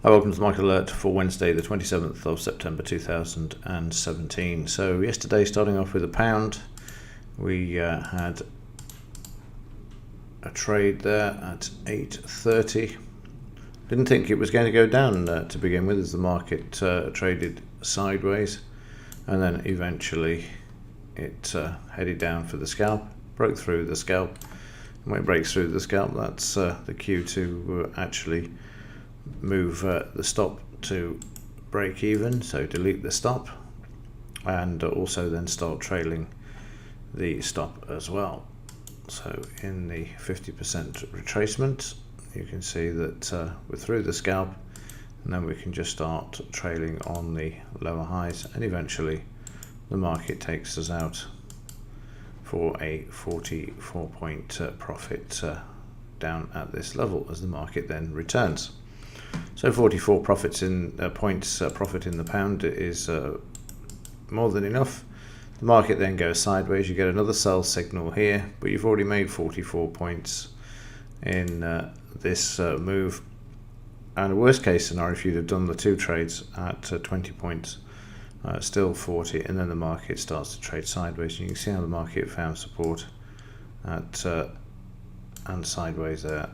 Hi, welcome to the Market Alert for Wednesday, the 27th of September 2017. So yesterday, starting off with a pound, we had a trade there at 8.30. Didn't think it was going to go down to begin with, as the market traded sideways, and then eventually it headed down for the scalp, broke through the scalp. And when it breaks through the scalp, that's the cue to actually move the stop to break even, so delete the stop, and also then start trailing the stop as well. So in the 50% retracement, you can see that we're through the scalp, and then we can just start trailing on the lower highs, and eventually the market takes us out for a 44 point profit down at this level as the market then returns. So 44 points profit in the pound is more than enough. The market then goes sideways. You get another sell signal here, but you've already made 44 points in this move. And a worst case scenario, if you'd have done the two trades at 20 points, still 40, and then the market starts to trade sideways. You can see how the market found support at and sideways there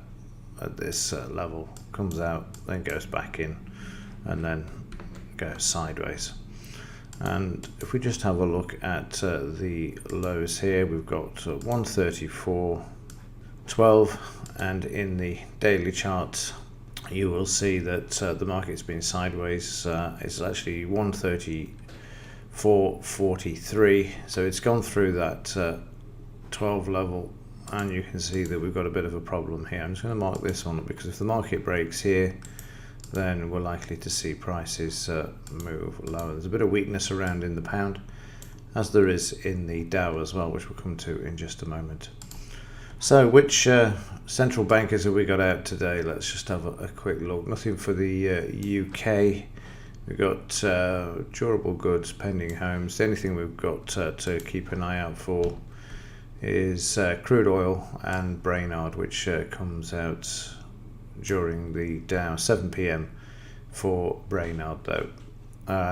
at this level, comes out, then goes back in, and then goes sideways. And if we just have a look at the lows here, we've got 134.12, and in the daily chart you will see that the market's been sideways. It's actually 134.43, so it's gone through that 12 level, and you can see that we've got a bit of a problem here. I'm just going to mark this one, because if the market breaks here, then we're likely to see prices move lower. There's a bit of weakness around in the pound, as there is in the Dow as well, which we'll come to in just a moment. So which central bankers have we got out today? Let's just have a quick look. Nothing for the UK. We've got durable goods, pending homes. The only thing we've got to keep an eye out for is crude oil and Brainerd, which comes out during the Dow, 7 p.m. for Brainerd though.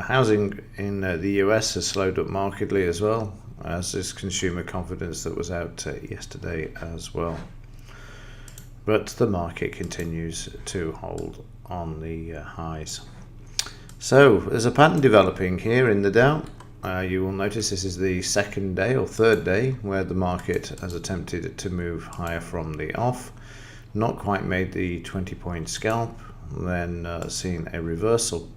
Housing in the US has slowed up markedly as well, as is consumer confidence that was out yesterday as well. But the market continues to hold on the highs. So there's a pattern developing here in the Dow. You will notice this is the second day or third day where the market has attempted to move higher from the off, not quite made the 20-point scalp, then seen a reversal,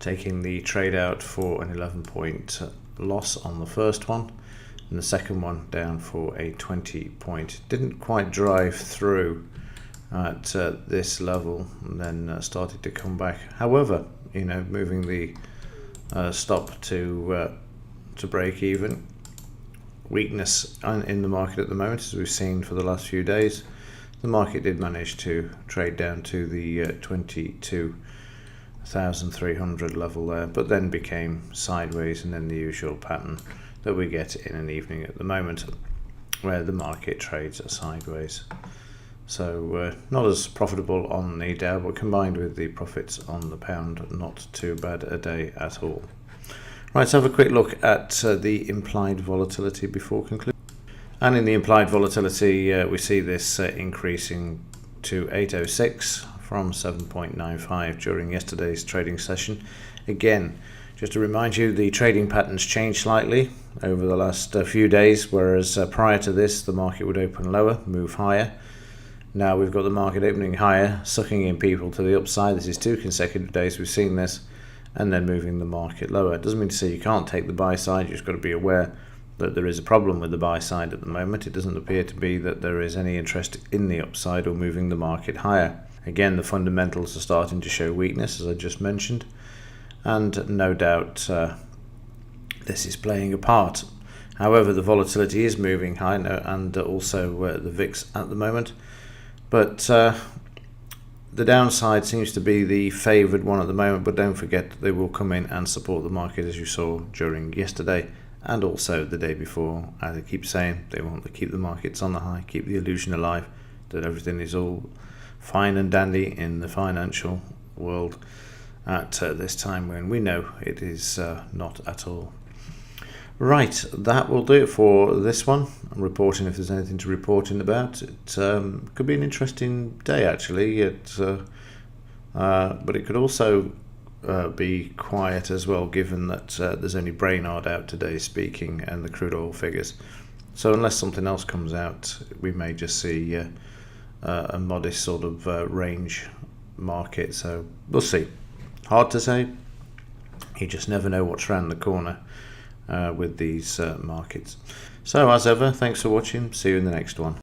taking the trade out for an 11-point loss on the first one, and the second one down for a 20-point. Didn't quite drive through at this level, and then started to come back. However, moving the stop to break even. Weakness in the market at the moment, as we've seen for the last few days. The market did manage to trade down to the 22,300 level there, but then became sideways, and then the usual pattern that we get in an evening at the moment, where the market trades sideways. So not as profitable on the Dow, but combined with the profits on the pound, not too bad a day at all. Right, let's have a quick look at the implied volatility before concluding. And in the implied volatility, we see this increasing to 806 from 7.95 during yesterday's trading session. Again, just to remind you, the trading patterns changed slightly over the last few days, whereas prior to this, the market would open lower, move higher. Now we've got the market opening higher, sucking in people to the upside. This is 2 consecutive days we've seen this, and then moving the market lower. It doesn't mean to say you can't take the buy side. You've just got to be aware that there is a problem with the buy side at the moment. It doesn't appear to be that there is any interest in the upside or moving the market higher. Again, the fundamentals are starting to show weakness, as I just mentioned, and no doubt this is playing a part. However, the volatility is moving high, and also the VIX at the moment. But the downside seems to be the favoured one at the moment, but don't forget that they will come in and support the market, as you saw during yesterday and also the day before. As I keep saying, they want to keep the markets on the high, keep the illusion alive that everything is all fine and dandy in the financial world at this time when we know it is not at all. Right, that will do it for this one. I'm reporting if there's anything to report in about. It could be an interesting day actually. But it could also be quiet as well, given that there's only Brainard out today speaking and the crude oil figures. So unless something else comes out, we may just see a modest sort of range market. So we'll see. Hard to say. You just never know what's around the corner with these markets. So as ever, thanks for watching. See you in the next one.